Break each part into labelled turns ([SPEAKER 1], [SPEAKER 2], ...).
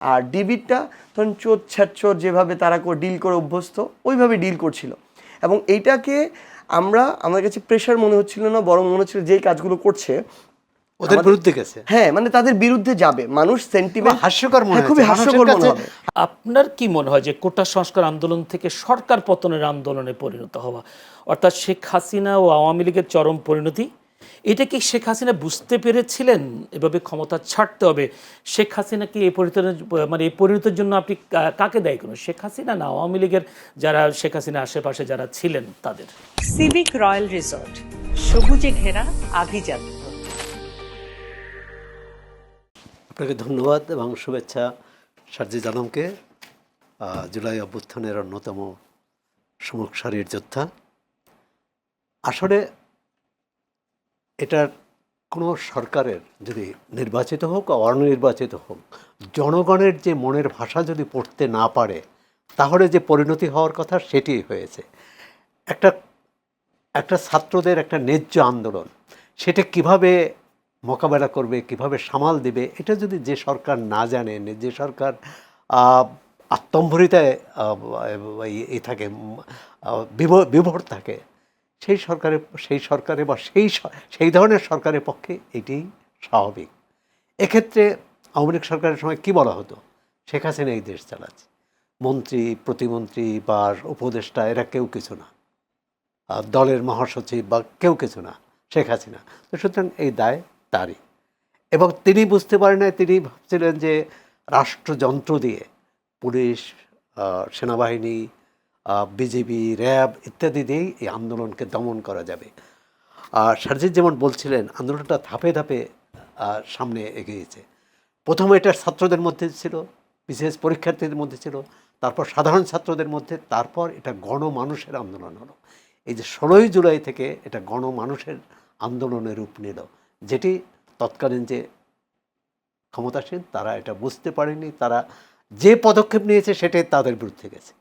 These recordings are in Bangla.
[SPEAKER 1] আর ডিবিরটা তখন চোর ছ্যাচোর যেভাবে তারা ডিল করে অভ্যস্ত ওইভাবে ডিল করছিল। এবং এইটাকে আমাদের কাছে প্রেশার মনে হচ্ছিল না, বরং মনে হচ্ছিল যেই কাজগুলো করছে
[SPEAKER 2] ওদের বিরুদ্ধে গেছে।
[SPEAKER 1] হ্যাঁ, মানে তাদের বিরুদ্ধে যাবে, মানুষ সেন্টিমেন্ট
[SPEAKER 2] হাস্যকর মনে হয়,
[SPEAKER 1] খুবই হাস্যকর মনে হবে।
[SPEAKER 3] আপনার কি মনে হয় যে কোটা সংস্কার আন্দোলন থেকে সরকার পতনের আন্দোলনে পরিণত হওয়া, অর্থাৎ শেখ হাসিনা ও আওয়ামী লীগের চরম পরিণতি, এটা কি শেখ হাসিনা বুঝতে পেরেছিলেন এভাবে ক্ষমতা ছাড়তে হবে? শেখ হাসিনা কি এই এই পরিণতির জন্য আপনি কাকে দায়ী করেন, শেখ হাসিনা না আওয়ামী লীগের যারা শেখ হাসিনা আশেপাশে যারা ছিলেন তাদের?
[SPEAKER 4] সিভিক রয়্যাল রিসোর্ট, সবুজে ঘেরা আভিজাত্য।
[SPEAKER 2] আপনাকে ধন্যবাদ এবং শুভেচ্ছা সারজিদ আলমকে, জুলাই অভ্যুত্থানের অন্যতম সম্মুখ সারির যোদ্ধা। আসলে এটার কোনো সরকারের যদি নির্বাচিত হোক বা অনির্বাচিত হোক, জনগণের যে মনের ভাষা যদি পড়তে না পারে, তাহলে যে পরিণতি হওয়ার কথা সেটি হয়েছে। একটা ছাত্রদের একটা ন্যায্য আন্দোলন, সেটা কিভাবে মোকাবেলা করবে, কিভাবে সামাল দিবে, এটা যদি যে সরকার না জানে, যে সরকার আত্মম্ভরিতায় থাকে, বিভোর থাকে, সেই সরকারে বা সেই ধরনের সরকারের পক্ষে এটাই স্বাভাবিক। এক্ষেত্রে আওয়ামী লীগ সরকারের সময় কী বলা হতো? শেখ হাসিনা এই দেশ চালাচ্ছে, মন্ত্রী প্রতিমন্ত্রী বা উপদেষ্টা এরা কেউ কিছু না, দলের মহাসচিব বা কেউ কিছু না, শেখ হাসিনা। তো সুতরাং এই দায় তারই। এবং তিনি বুঝতে পারেন না, তিনি ভাবছিলেন যে রাষ্ট্রযন্ত্র দিয়ে পুলিশ, সেনাবাহিনী, বিজিবি, র্যাব ইত্যাদি দিয়েই এই আন্দোলনকে দমন করা যাবে। সারজিৎ যেমন বলছিলেন, আন্দোলনটা ধাপে ধাপে সামনে এগিয়েছে। প্রথমে এটা ছাত্রদের মধ্যে ছিল, বিশেষ পরীক্ষার্থীদের মধ্যে ছিল, তারপর সাধারণ ছাত্রদের মধ্যে, তারপর এটা গণমানুষের আন্দোলন হলো। এই যে 16ই জুলাই থেকে এটা গণমানুষের আন্দোলনের রূপ নিল, যেটি তৎকালীন যে ক্ষমতাসীন তারা এটা বুঝতে পারেনি, তারা যে পদক্ষেপ নিয়েছে সেটাই তাদের বিরুদ্ধে গেছে।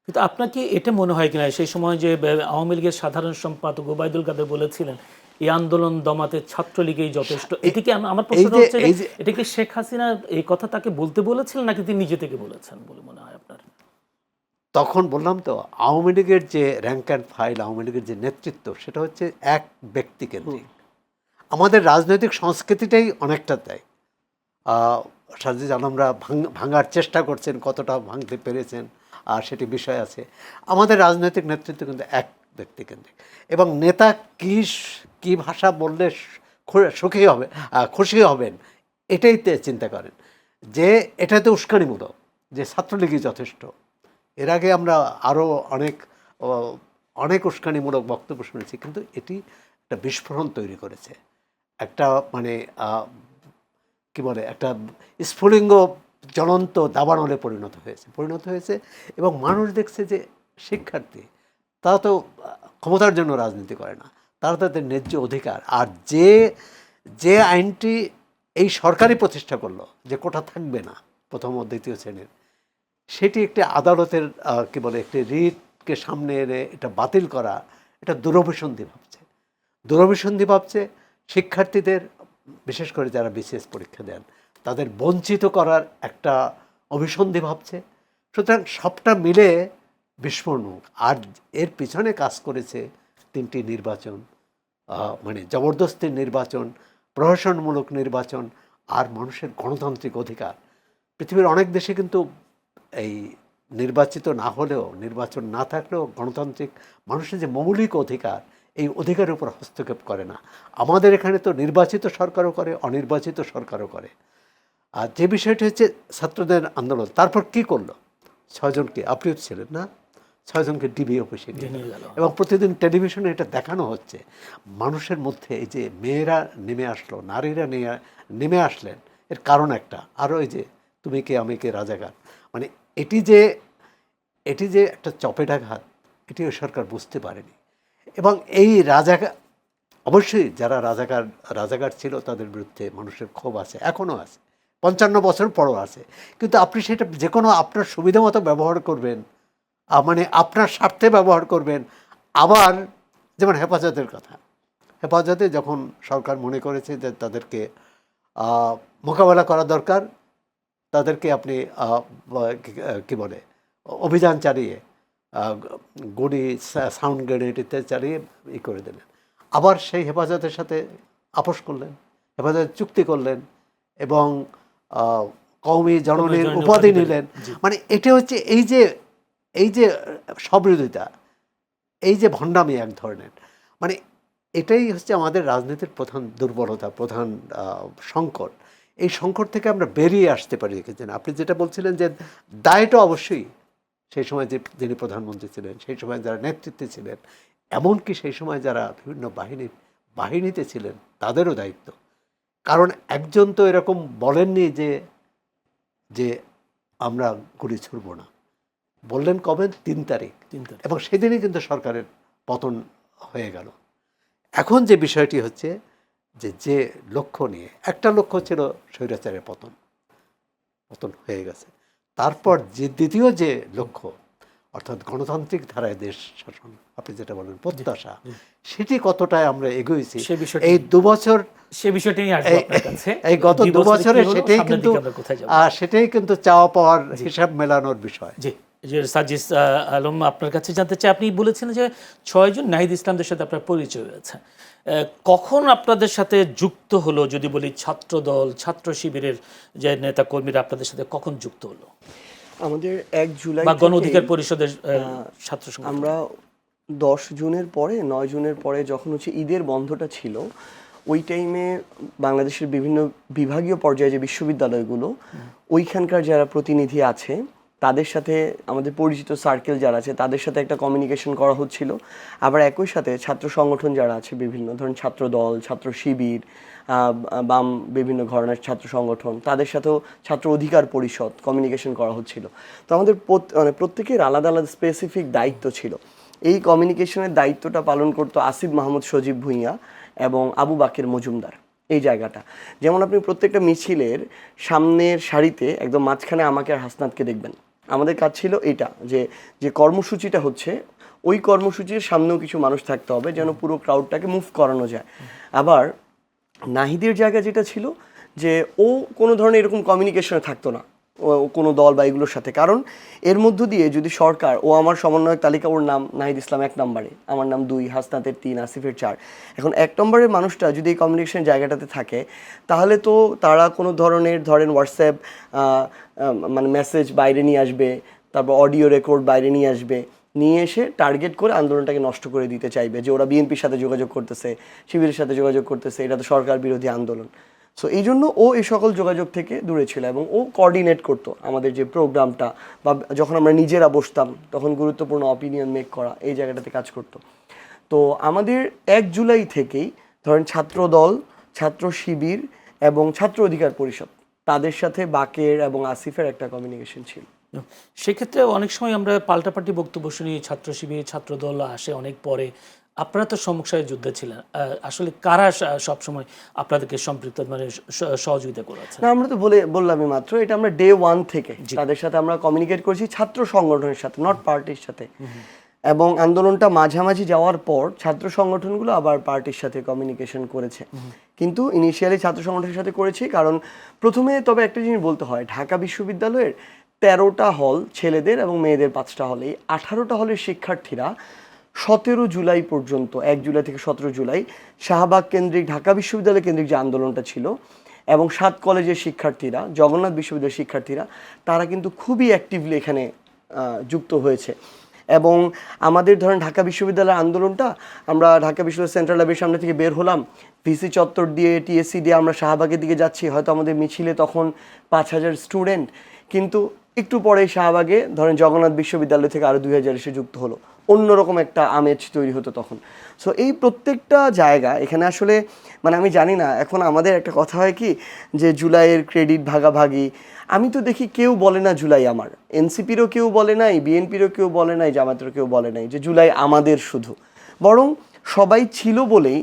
[SPEAKER 3] কিন্তু আপনার কি এটা মনে হয় কিনা সেই সময় যে আওয়ামী লীগের সাধারণ সম্পাদক ওবায়দুল কাদের বলেছিলেন এই আন্দোলন দমাতে ছাত্রলীগই যথেষ্ট, এটা কি আমার প্রশ্ন হচ্ছে এটা কি শেখ হাসিনা এই কথা তাকে বলতে বলেছিলেন নাকি তিনি নিজে থেকে বলেছেন বলে মনে হয় আপনার?
[SPEAKER 2] তখন বললাম তো, আওয়ামী লীগের যে র্যাঙ্ক অ্যান্ড ফাইল, আওয়ামী লীগের যে নেতৃত্ব, সেটা হচ্ছে এক ব্যক্তিকেন্দ্রিক। আমাদের রাজনৈতিক সংস্কৃতিটাই অনেকটা তাই। সারজিদ আলমরা ভাঙার চেষ্টা করছেন, কতটা ভাঙতে পেরেছেন আর সেটি বিষয় আছে। আমাদের রাজনৈতিক নেতৃত্ব কিন্তু এক ব্যক্তিকেন্দ্রিক, এবং নেতা কী ভাষা বললে খুশি হবেন এটাই চিন্তা করেন, যে এটাতে উস্কানিমূলক, যে ছাত্রলীগই যথেষ্ট। এর আগে আমরা আরও অনেক উস্কানিমূলক বক্তব্য শুনেছি, কিন্তু এটি একটা বিস্ফোরণ তৈরি করেছে, একটা কি বলে, একটা স্ফুলিঙ্গ জ্বলন্ত দাবানলে পরিণত হয়েছে। এবং মানুষ দেখছে যে শিক্ষার্থী তারা তো ক্ষমতার জন্য রাজনীতি করে না, তারা তাদের ন্যায্য অধিকার, আর যে আইনটি এই সরকারই প্রতিষ্ঠা করলো যে কোটা থাকবে না প্রথম ও দ্বিতীয় শ্রেণীর, সেটি একটি আদালতের কি বলে একটি রিটকে সামনে এনে এটা বাতিল করা, এটা দুরভিসন্ধি ভাবছে শিক্ষার্থীদের, বিশেষ করে যারা বিসিএস পরীক্ষা দেন তাদের বঞ্চিত করার একটা অভিসন্ধি ভাবছে। সুতরাং সবটা মিলে বিস্ফোরণ। আর এর পিছনে কাজ করেছে 3টি নির্বাচন, মানে জবরদস্তির নির্বাচন, প্রহসনমূলক নির্বাচন, আর মানুষের গণতান্ত্রিক অধিকার। পৃথিবীর অনেক দেশে কিন্তু এই নির্বাচিত না হলেও, নির্বাচন না থাকলেও গণতান্ত্রিক মানুষের যে মৌলিক অধিকার, এই অধিকারের উপর হস্তক্ষেপ করে না। আমাদের এখানে তো নির্বাচিত সরকারও করে, অনির্বাচিত সরকারও করে। আর যে বিষয়টি হচ্ছে ছাত্রদের আন্দোলন, তারপর কি করলো? 6 জনকে, আপনিও ছিলেন না, 6 জনকে ডিবি অফিসে নিয়ে গেল, এবং প্রতিদিন টেলিভিশনে এটা দেখানো হচ্ছে। মানুষের মধ্যে এই যে মেয়েরা নেমে আসলো, নারীরা নেমে আসলেন, এর কারণ একটা, আরও এই যে তুমি কে আমি কে রাজাকার, মানে এটি যে একটা চপেটাঘাত, এটি ওই সরকার বুঝতে পারেনি। এবং এই অবশ্যই যারা রাজাকার ছিল তাদের বিরুদ্ধে মানুষের ক্ষোভ আছে, এখনও আছে, 55 বছর পরও আছে। কিন্তু আপনি সেটা যে কোনো আপনার সুবিধা মতো ব্যবহার করবেন, মানে আপনার স্বার্থে ব্যবহার করবেন। আবার যেমন হেফাজতে যখন সরকার মনে করেছে যে তাদেরকে মোকাবেলা করা দরকার, তাদেরকে আপনি কি বলে অভিযান চালিয়ে গুলি সাউন্ড গ্রেনেড ইত্যাদি চালিয়ে করে দিলেন। আবার সেই হেফাজতের সাথে আপোষ করলেন, হেফাজত চুক্তি করলেন এবং কওমি জননীর উপাধি নিলেন। মানে এটা হচ্ছে এই যে সবিরোধিতা, এই যে ভণ্ডামি এক ধরনের, মানে এটাই হচ্ছে আমাদের রাজনীতির প্রধান দুর্বলতা, প্রধান সংকট। এই সংকট থেকে আমরা বেরিয়ে আসতে পারি দেখেছেন। আপনি যেটা বলছিলেন যে দায়টা অবশ্যই সেই সময় যিনি প্রধানমন্ত্রী ছিলেন, সেই সময় যারা নেতৃত্বে ছিলেন, এমনকি সেই সময় যারা বিভিন্ন বাহিনীতে ছিলেন তাদেরও দায়িত্ব। কারণ একজন তো এরকম বলেননি যে আমরা গুলি ছুড়ব না, বললেন কবে? 3 তারিখ, এবং সেদিনই কিন্তু সরকারের পতন হয়ে গেল। এখন যে বিষয়টি হচ্ছে যে লক্ষ্য নিয়ে, একটা লক্ষ্য ছিল স্বৈরাচারের পতন হয়ে গেছে। তারপর যে দ্বিতীয় যে লক্ষ্য, অর্থাৎ গণতান্ত্রিক ধারায় দেশ শাসন, আপনি যেটা বলেন প্রত্যাশা, সেটি কতটায় আমরা এগোয়েছি এই 2 বছর,
[SPEAKER 3] সে বিষয়টি নিয়ে আসবো আপনার কাছে।
[SPEAKER 2] এই গত 2 বছরে সেটাই কিন্তু চাওয়া পাওয়ার হিসাব মেলানোর বিষয়।
[SPEAKER 3] জি, যে সাজিস আলম, আপনার কাছে জানতে চাই, আপনি বলেছেন যে 6 জন নাহিদ ইসলামদের সাথে আপনার পরিচয় হয়েছে, কখন আপনাদের সাথে যুক্ত হলো? যদি বলি ছাত্র দল, ছাত্র শিবিরের যে নেতা কর্মীরা আপনাদের সাথে কখন যুক্ত হলো?
[SPEAKER 1] আমাদের 1 জুলাই
[SPEAKER 3] বা গণ অধিকার পরিষদের ছাত্র সংগঠন।
[SPEAKER 1] আমরা 10 জুনের পরে 9 জুনের পরে যখন হচ্ছে ঈদের বন্ধটা ছিল, ওই টাইমে বাংলাদেশের বিভিন্ন বিভাগীয় পর্যায়ে যে বিশ্ববিদ্যালয়গুলো, ওইখানকার যারা প্রতিনিধি আছে তাদের সাথে, আমাদের পরিচিত সার্কেল যারা আছে তাদের সাথে একটা কমিউনিকেশন করা হচ্ছিল। আবার একই সাথে ছাত্র সংগঠন যারা আছে বিভিন্ন, ধরুন ছাত্র দল, ছাত্র শিবির, বাম বিভিন্ন ধরনের ছাত্র সংগঠন, তাদের সাথেও ছাত্র অধিকার পরিষদ কমিউনিকেশন করা হচ্ছিল। তো আমাদের প্রত্যেকের আলাদা আলাদা স্পেসিফিক দায়িত্ব ছিল। এই কমিউনিকেশনের দায়িত্বটা পালন করতো আসিফ মাহমুদ সজীব ভুঁইয়া এবং আবু বাকের মজুমদার। এই জায়গাটা যেমন আপনি প্রত্যেকটা মিছিলের সামনের সারিতে একদম মাঝখানে আমাকে আর হাসনাতকে দেখবেন। আমাদের কাজ ছিল এইটা, যে কর্মসূচিটা হচ্ছে ওই কর্মসূচির সামনেও কিছু মানুষ থাকতে হবে যেন পুরো ক্রাউডটাকে মুভ করানো যায়। আবার নাহিদের জায়গা যেটা ছিল যে ও কোনো ধরনের এরকম কমিউনিকেশনে থাকতো না কোনো দল বা এগুলোর সাথে, কারণ এর মধ্য দিয়ে যদি সরকার, ও আমার সমন্বয়ক তালিকা, ওর নাম নাহিদ ইসলাম 1 নম্বরে, আমার নাম 2, হাসনাতের 3, আসিফের 4। এখন 1 নম্বরের মানুষটা যদি এই কমিউনিকেশনের জায়গাটাতে থাকে, তাহলে তো তারা কোনো ধরনের ধরেন হোয়াটসঅ্যাপ মানে মেসেজ বাইরে নিয়ে আসবে, তারপর অডিও রেকর্ড বাইরে নিয়ে আসবে, নিয়ে এসে টার্গেট করে আন্দোলনটাকে নষ্ট করে দিতে চাইবে, যে ওরা বিএনপির সাথে যোগাযোগ করতেছে, শিবিরের সাথে যোগাযোগ করতেছে, এটা তো সরকার বিরোধী আন্দোলন। সো এই জন্য ও এই সকল যোগাযোগ থেকে দূরে ছিল এবং ও কোঅর্ডিনেট করতো আমাদের যে প্রোগ্রামটা, বা যখন আমরা নিজেরা বসতাম তখন গুরুত্বপূর্ণ অপিনিয়ন মেক করা, এই জায়গাটাতে কাজ করতো। তো আমাদের 1 জুলাই থেকেই ধরেন ছাত্র দল, ছাত্র শিবির এবং ছাত্র অধিকার পরিষদ, তাদের সাথে বাকের এবং আসিফের একটা কমিউনিকেশন ছিল।
[SPEAKER 3] সেক্ষেত্রে অনেক সময় আমরা পাল্টাপাল্টি বক্তব্য শুনি, ছাত্র শিবির, ছাত্র দল আসে অনেক পরে। আপনারা তো সমসাময়িক যুদ্ধে ছিলেন, আসলে কারা সবসময় আপনাদেরকে সম্পৃক্ত মানে সহযোগিতা করেছে?
[SPEAKER 1] না, আমরা তো বললামই মাত্র, এটা আমরা ডে 1 থেকে তাদের সাথে আমরা কমিউনিকেট করেছি, ছাত্র সংগঠনের সাথে, নট পার্টির সাথে। এবং আন্দোলনটা মাঝামাঝি যাওয়ার পর ছাত্র সংগঠনগুলো আবার পার্টির সাথে কমিউনিকেশন করেছে, কিন্তু ইনিশিয়ালি ছাত্র সংগঠনের সাথে করেছি। কারণ প্রথমে তবে একটা জিনিস বলতে হয়, ঢাকা বিশ্ববিদ্যালয়ের 13টা হল ছেলেদের এবং মেয়েদের 5টা হল, এই 18টা হলের শিক্ষার্থীরা 17 জুলাই পর্যন্ত, 1 জুলাই থেকে 17 জুলাই শাহবাগ কেন্দ্রিক, ঢাকা বিশ্ববিদ্যালয় কেন্দ্রিক যে আন্দোলনটা ছিল, এবং 7 কলেজের শিক্ষার্থীরা, জগন্নাথ বিশ্ববিদ্যালয়ের শিক্ষার্থীরা, তারা কিন্তু খুবই অ্যাক্টিভলি এখানে যুক্ত হয়েছে। এবং আমাদের ধরেন ঢাকা বিশ্ববিদ্যালয়ের আন্দোলনটা, আমরা ঢাকা বিশ্ববিদ্যালয় সেন্ট্রাল ল্যাবের সামনে থেকে বের হলাম, ভিসি চত্বর দিয়ে, টিএসসি দিয়ে আমরা শাহবাগের দিকে যাচ্ছি, হয়তো আমাদের মিছিলে তখন 5000 স্টুডেন্ট, কিন্তু একটু পরে শাহবাগে ধরেন জগন্নাথ বিশ্ববিদ্যালয় থেকে আরও 2000 এসে যুক্ত হলো, অন্যরকম একটা আমেজ তৈরি হতো তখন। সো এই প্রত্যেকটা জায়গা এখানে আসলে মানে আমি জানি না, এখন আমাদের একটা কথা হয় কি যে জুলাইয়ের ক্রেডিট ভাগাভাগি, আমি তো দেখি কেউ বলে না জুলাই আমার, এনসিপিরও কেউ বলে নাই, বিএনপিরও কেউ বলে নাই, জামাতেরও কেউ বলে নাই যে জুলাই আমাদের শুধু, বরং সবাই ছিল বলেই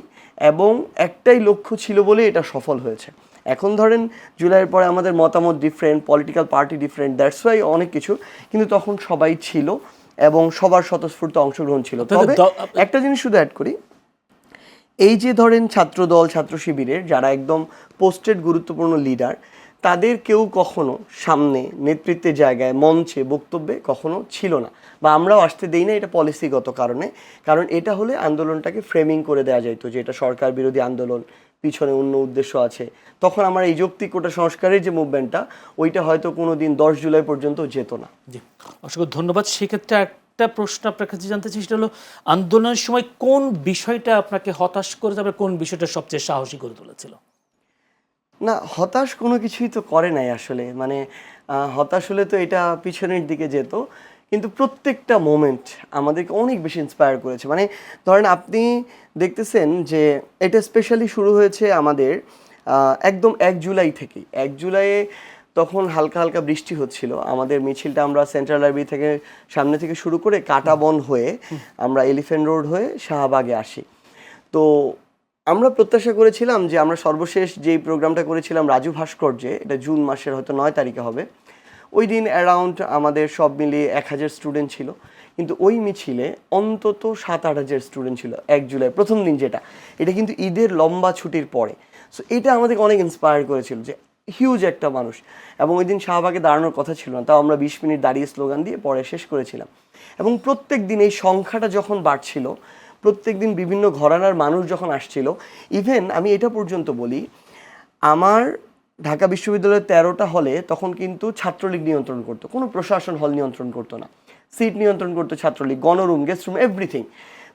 [SPEAKER 1] এবং একটাই লক্ষ্য ছিল বলেই এটা সফল হয়েছে। এখন ধরেন জুলাইয়ের পরে আমাদের মতামত different, political party different, that's why অনেক কিছু, কিন্তু তখন সবাই ছিল এবং সবার স্বতঃস্ফূর্ত অংশগ্রহণ ছিল। তবে একটা জিনিস শুধু অ্যাড করি, এই যে ধরেন ছাত্র দল, ছাত্র শিবিরের যারা একদম পোস্টেড গুরুত্বপূর্ণ লিডার, তাদের কেউ কখনো সামনে নেতৃত্বের জায়গায় মঞ্চে বক্তব্যে কখনো ছিল না, বা আমরাও আসতে দেই না, এটা পলিসিগত কারণে। কারণ এটা হলে আন্দোলনটাকে ফ্রেমিং করে দেওয়া যাইতো যে এটা সরকার বিরোধী আন্দোলন, পিছনে অন্য উদ্দেশ্য আছে। তখন আমার এই যৌক্তিক কোটা সংস্কারের যে মুভমেন্টটা, ওইটা হয়তো কোনো দিন 10 জুলাই পর্যন্ত যেত না।
[SPEAKER 3] জি, অসংখ্য ধন্যবাদ। সেক্ষেত্রে একটা প্রশ্ন আপনার কাছে জানতে চাই, সেটা হলো আন্দোলনের সময় কোন বিষয়টা আপনাকে হতাশ করে যাবে, কোন বিষয়টা সবচেয়ে সাহসী করে তুলেছিল?
[SPEAKER 1] না, হতাশ কোনো কিছুই তো করে নাই আসলে, মানে হতাশ হলে তো এটা পিছনের দিকে যেত। কিন্তু প্রত্যেকটা মোমেন্ট আমাদেরকে অনেক বেশি ইন্সপায়ার করেছে। মানে ধরেন আপনি দেখতেছেন যে এটা স্পেশালি শুরু হয়েছে আমাদের একদম 1 জুলাই থেকেই। 1 জুলাইয়ে তখন হালকা হালকা বৃষ্টি হচ্ছিল। আমাদের মিছিলটা আমরা সেন্ট্রাল লাইব্রেরি থেকে সামনে থেকে শুরু করে কাঁটাবন হয়ে আমরা এলিফ্যান্ট রোড হয়ে শাহবাগে আসি। তো আমরা প্রত্যাশা করেছিলাম যে আমরা সর্বশেষ যেই প্রোগ্রামটা করেছিলাম রাজু ভাস্কর্যে, এটা জুন মাসের হয়তো 9 তারিখে হবে, ওই দিন অ্যারাউন্ড আমাদের সব মিলিয়ে 1000 স্টুডেন্ট ছিল। কিন্তু ওই মিছিলে অন্তত 7-8 হাজার স্টুডেন্ট ছিল 1 জুলাই প্রথম দিন, যেটা এটা কিন্তু ঈদের লম্বা ছুটির পরে। সো এটা আমাদেরকে অনেক ইন্সপায়ার করেছিল যে হিউজ একটা মানুষ। এবং ওই দিন শাহবাগে দাঁড়ানোর কথা ছিল না, তাও আমরা 20 মিনিট দাঁড়িয়ে স্লোগান দিয়ে পরে শেষ করেছিলাম। এবং প্রত্যেক দিন এই সংখ্যাটা যখন বাড়ছিল, প্রত্যেক দিন বিভিন্ন ঘরানার মানুষ যখন আসছিল, ইভেন আমি এটা পর্যন্ত বলি, আমার ঢাকা বিশ্ববিদ্যালয়ের 13টা হলে তখন কিন্তু ছাত্রলীগ নিয়ন্ত্রণ করতো, কোনো প্রশাসন হল নিয়ন্ত্রণ করতো না। সিট নিয়ন্ত্রণ করতো ছাত্রলীগ, গণরুম, গেস্ট রুম, এভরিথিং।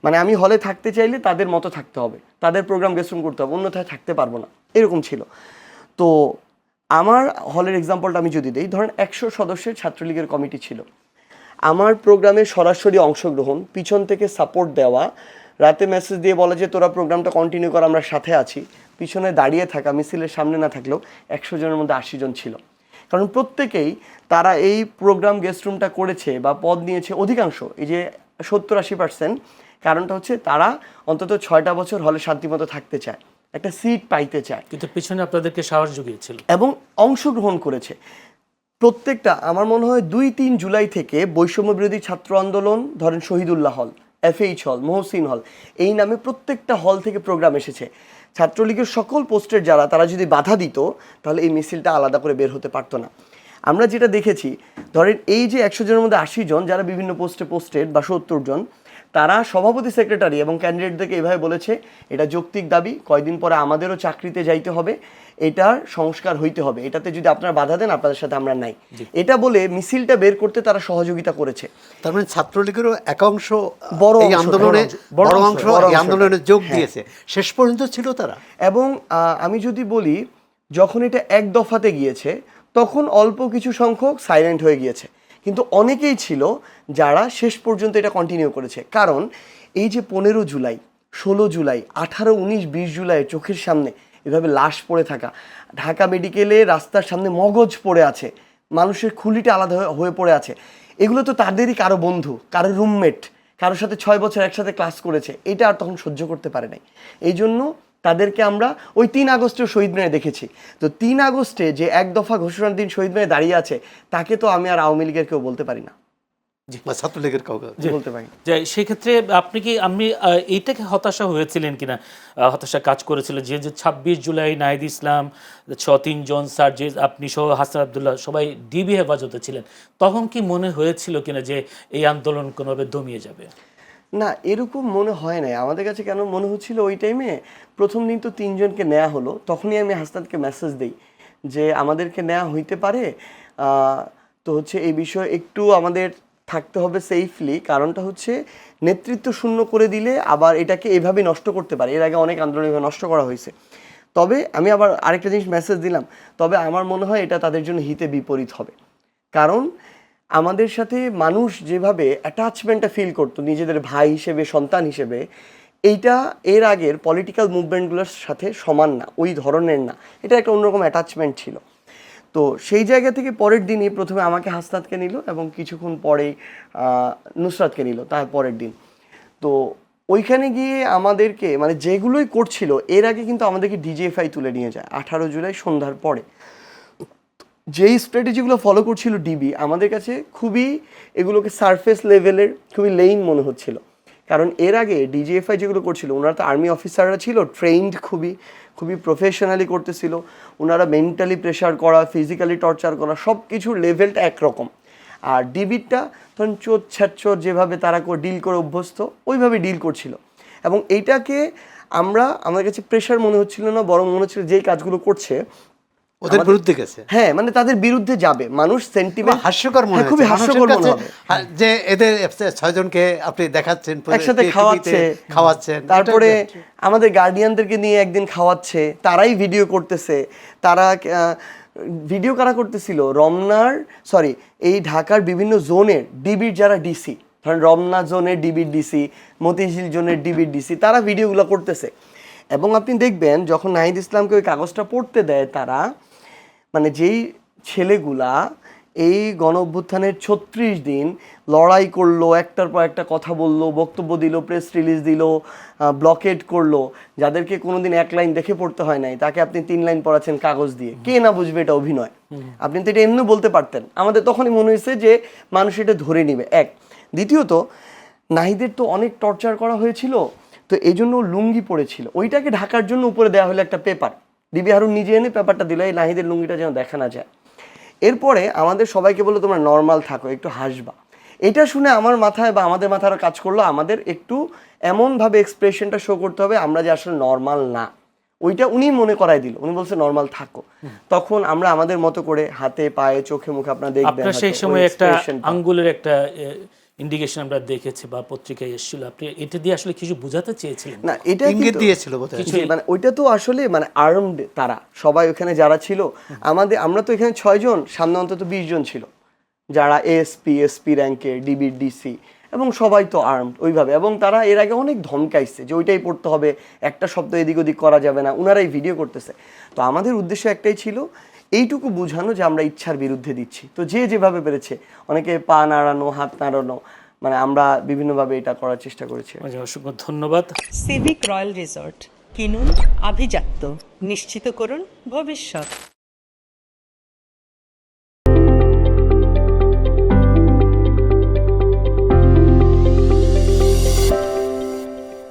[SPEAKER 1] মানে আমি হলে থাকতে চাইলে তাদের মতো থাকতে হবে, তাদের প্রোগ্রাম গেস্ট রুম করতে হবে, অন্যথায় থাকতে পারবো না, এরকম ছিল। তো আমার হলের এক্সাম্পলটা আমি যদি দিই, ধরেন 100 সদস্যের ছাত্রলীগের কমিটি ছিল। আমার প্রোগ্রামে সরাসরি অংশগ্রহণ, পিছন থেকে সাপোর্ট দেওয়া, রাতে মেসেজ দিয়ে বলা যে তোরা প্রোগ্রামটা কন্টিনিউ কর, আমরা সাথে আছি, পিছনে দাঁড়িয়ে থাকা, মিছিলের সামনে না থাকলেও 100 জনের মধ্যে 80 জন ছিল। কারণ প্রত্যেকেই তারা এই প্রোগ্রাম গেস্ট রুমটা করেছে বা পদ নিয়েছে, অধিকাংশ এই যে 70-80%, কারণটা হচ্ছে তারা অন্তত 6টা বছর হলে শান্তিমতো থাকতে চায়, একটা সিট পাইতে চায়,
[SPEAKER 3] কিন্তু পিছনে আপনাদেরকে সাহস জুগিয়েছিল
[SPEAKER 1] এবং অংশগ্রহণ করেছে। প্রত্যেকটা আমার মনে হয় 2-3 জুলাই থেকে বৈষম্য বিরোধী ছাত্র আন্দোলন, ধরেন শহীদুল্লাহ হল, FH হল, মহসিন হল, এই নামে প্রত্যেকটা হল থেকে প্রোগ্রাম এসেছে। ছাত্রলীগের সকল পোস্টের যারা, তারা যদি বাধা দিত তাহলে এই মিছিলটা আলাদা করে বের হতে পারতো না। আমরা যেটা দেখেছি, ধরেন এই যে 100 জনের মধ্যে 80 জন যারা বিভিন্ন পোস্টেড বা 70 জন, তারা সভাপতি, সেক্রেটারি এবং ক্যান্ডিডেটদেরকে এভাবে বলেছে এটা যৌক্তিক দাবি, কয়দিন পরে আমাদেরও চাকরিতে যাইতে হবে, এটার সংস্কার হইতে হবে, এটাতে যদি আপনারা বাধা দেন আপনাদের সাথে আমরা নাই, এটা বলে মিছিলটা বের করতে তারা সহযোগিতা করেছে।
[SPEAKER 2] তার মানে ছাত্রলীগেরও একাংশ
[SPEAKER 1] বড়
[SPEAKER 2] এই
[SPEAKER 1] অংশ,
[SPEAKER 2] আন্দোলনে
[SPEAKER 1] বড়
[SPEAKER 2] বড়
[SPEAKER 1] অংশ,
[SPEAKER 2] অংশ এই
[SPEAKER 1] হ্যাঁ,
[SPEAKER 2] আন্দোলনে যোগ দিয়েছে, শেষ পর্যন্ত ছিল তারা।
[SPEAKER 1] এবং আমি যদি বলি, যখন এটা এক দফাতে গিয়েছে তখন অল্প কিছু সংখ্যক সাইলেন্ট হয়ে গিয়েছে, কিন্তু অনেকেই ছিল যারা শেষ পর্যন্ত এটা কন্টিনিউ করেছে। কারণ এই যে 15 জুলাই, 16 জুলাই, 18, 19, 20 জুলাই চোখের সামনে এভাবে লাশ পড়ে থাকা, ঢাকা মেডিকেলে রাস্তার সামনে মগজ পড়ে আছে, মানুষের খুলিটা আলাদা হয়ে পড়ে আছে, এগুলো তো তাদেরই কারো বন্ধু, কারো রুমমেট, কারোর সাথে 6 বছর একসাথে ক্লাস করেছে, এটা আর তখন সহ্য করতে পারে নাই। এই জন্য তাদেরকে আমরা ওই 3 আগস্টেও শহীদ মিনারে দেখেছি। তো 3 আগস্টে যে এক দফা ঘোষণার দিন শহীদ মিনারে দাঁড়িয়ে আছে, তাকে তো আমি আর আওয়ামী লীগের কেউ বলতে পারি না,
[SPEAKER 2] বা ছাত্রলীগের কাউকে
[SPEAKER 1] বলতে পারি।
[SPEAKER 3] যে সেক্ষেত্রে আপনি এইটাকে হতাশা হয়েছিলেন কিনা, হতাশা কাজ করেছিল যে 26 জুলাই নাহিদ ইসলাম, 3 জন সার্জেস, আপনি সহ হাসান আবদুল্লাহ সবাই ডিবি হেফাজতে ছিলেন, তখন কি মনে হয়েছিল কিনা যে এই আন্দোলন কোনোভাবে দমিয়ে যাবে?
[SPEAKER 1] না, এরকম মনে হয় নাই আমাদের কাছে। কেন মনে হচ্ছিল, ওই টাইমে প্রথম দিন তো 3 জনকে নেওয়া হলো, তখনই আমি হাসনাতকে মেসেজ দিই যে আমাদেরকে নেওয়া হইতে পারে, তো হচ্ছে এই বিষয়ে একটু আমাদের থাকতে হবে সেফলি। কারণটা হচ্ছে নেতৃত্ব শূন্য করে দিলে আবার এটাকে এভাবে নষ্ট করতে পারে, এর আগে অনেক আন্দোলন এভাবে নষ্ট করা হয়েছে। তবে আমি আবার আরেকটা জিনিস মেসেজ দিলাম, তবে আমার মনে হয় এটা তাদের জন্য হিতে বিপরীত হবে। কারণ আমাদের সাথে মানুষ যেভাবে অ্যাটাচমেন্টটা ফিল করতো নিজেদের ভাই হিসেবে, সন্তান হিসেবে, এইটা এর আগের পলিটিক্যাল মুভমেন্টগুলোর সাথে সমান না, ওই ধরনের না, এটা একটা অন্যরকম অ্যাটাচমেন্ট ছিল। তো সেই জায়গা থেকে পরের দিনই প্রথমে আমাকে হাসনাতকে নিল এবং কিছুক্ষণ পরেই নুসরাতকে নিল তার পরের দিন। তো ওইখানে গিয়ে আমাদেরকে, মানে যেগুলোই করছিল এর আগে কিন্তু আমাদেরকে ডিজিএফআই তুলে নিয়ে যায় 18 জুলাই সন্ধ্যার পরে। যেই স্ট্র্যাটেজিগুলো ফলো করছিল ডিবি, আমাদের কাছে খুবই এগুলোকে সারফেস লেভেলের, খুবই লেইন মনে হচ্ছিল। কারণ এর আগে ডিজিএফআই যেগুলো করছিল, ওনারা তো আর্মি অফিসাররা ছিল, ট্রেইনড খুবই, খুবই প্রফেশনালি করতেছিল। ওনারা মেন্টালি প্রেশার করা, ফিজিক্যালি টর্চার করা, সব কিছুর লেভেলটা একরকম। আর ডিবিরটা তখন চোর ছ্যাচোর যেভাবে তারা ডিল করে অভ্যস্ত, ওইভাবে ডিল করছিল। এবং এইটাকে আমাদের কাছে প্রেশার মনে হচ্ছিল না, বরং মনে হচ্ছিল যেই কাজগুলো করছে
[SPEAKER 2] ওদের বিরুদ্ধে গেছে,
[SPEAKER 1] হ্যাঁ মানে তাদের বিরুদ্ধে যাবে, মানুষ সেন্টিমেন্ট
[SPEAKER 2] হাস্যকর মনে হয়,
[SPEAKER 1] খুবই হাস্যকর মনে হবে
[SPEAKER 2] যে এদের 6 জনকে আপনি দেখাচ্ছেন
[SPEAKER 1] একসাথে
[SPEAKER 2] খাওয়াচ্ছেন,
[SPEAKER 1] তারপরে আমাদের গার্ডিয়ানদেরকে নিয়ে একদিন খাওয়াচ্ছে, তারাই ভিডিও করতেছে। তারা ভিডিও কারা করতেছিল, এই ঢাকার বিভিন্ন জোনের ডিবির যারা ডিসি, ধরেন রমনা জোনের ডিবির ডিসি, মতিঝিল জোনের ডিবির ডিসি, তারা ভিডিওগুলো করতেছে। এবং আপনি দেখবেন যখন নাহিদ ইসলামকে ওই কাগজটা পড়তে দেয় তারা, মানে যেই ছেলেগুলা এই গণ অভ্যুত্থানের 36 দিন লড়াই করলো, একটার পর একটা কথা বললো, বক্তব্য দিল, প্রেস রিলিজ দিল, ব্লকেড করলো, যাদেরকে কোনোদিন 1 লাইন দেখে পড়তে হয় নাই, তাকে আপনি 3 লাইন পড়াচ্ছেন কাগজ দিয়ে, কে না বুঝবে এটা অভিনয়? আপনি তো এটা এমনি বলতে পারতেন। আমাদের তখনই মনে হয়েছে যে মানুষ এটা ধরে নিবে, এক। দ্বিতীয়ত নাহিদের তো অনেক টর্চার করা হয়েছিল, তো এই জন্য লুঙ্গি পড়েছিল, ওইটাকে ঢাকার জন্য উপরে দেওয়া হলো একটা পেপার, ডিবি হারুন নিজে এনে পেপারটা দিল, এই নাহিদের লুঙ্গিটা যেন দেখা না যায়। এরপরে আমাদের সবাইকে বললো তোমরা নর্মাল থাকো, একটু হাসবা। এটা শুনে আমার মাথায় বা আমাদের মাথায় কাজ করলো, আমাদের একটু এমনভাবে এক্সপ্রেশনটা শো করতে হবে আমরা যে আসলে নর্মাল না, ওইটা উনি মনে করাই দিল। উনি বলছে নর্মাল থাকো। তখন আমরা আমাদের মতো করে হাতে পায়ে চোখে মুখে আপনারা দেখবেন
[SPEAKER 3] আপনার সেই সময় একটা আঙ্গুলের একটা ইন্ডিকেশন আমরা দেখেছি বা পত্রিকায় এসেছিল, আপনি এটা দিয়ে আসলে কিছু বোঝাতে চেয়েছিলেন?
[SPEAKER 1] না, এটা
[SPEAKER 2] ইঙ্গিত দিয়েছিল বোধহয়,
[SPEAKER 1] মানে ওইটা তো আসলে মানে আর্মড, তারা সবাই ওখানে যারা ছিল, আমরা তো এখানে 6 জন, সামনে অন্তত 20 জন ছিল যারা এসপি র্যাঙ্কের, ডিবির ডিসি, এবং সবাই তো আর্মড ওইভাবে। এবং তারা এর আগে অনেক ধমকাইছে যে ওইটাই পড়তে হবে, একটা শব্দ এদিক ওদিক করা যাবে না, ওনারাই ভিডিও করতেছে। তো আমাদের উদ্দেশ্য একটাই ছিল, এইটুকু বোঝানো যে আমরা ইচ্ছার বিরুদ্ধে দিচ্ছি। তো যে যেভাবে পেরেছে, অনেকে পা নাড়ানো, হাত নাড়ানো, মানে আমরা বিভিন্নভাবে এটা করার চেষ্টা করেছি।
[SPEAKER 3] অসংখ্য ধন্যবাদ।
[SPEAKER 4] সিভিক রয়্যাল রিসর্ট, কিনুন আভিজাত্য, নিশ্চিত করুন ভবিষ্যৎ।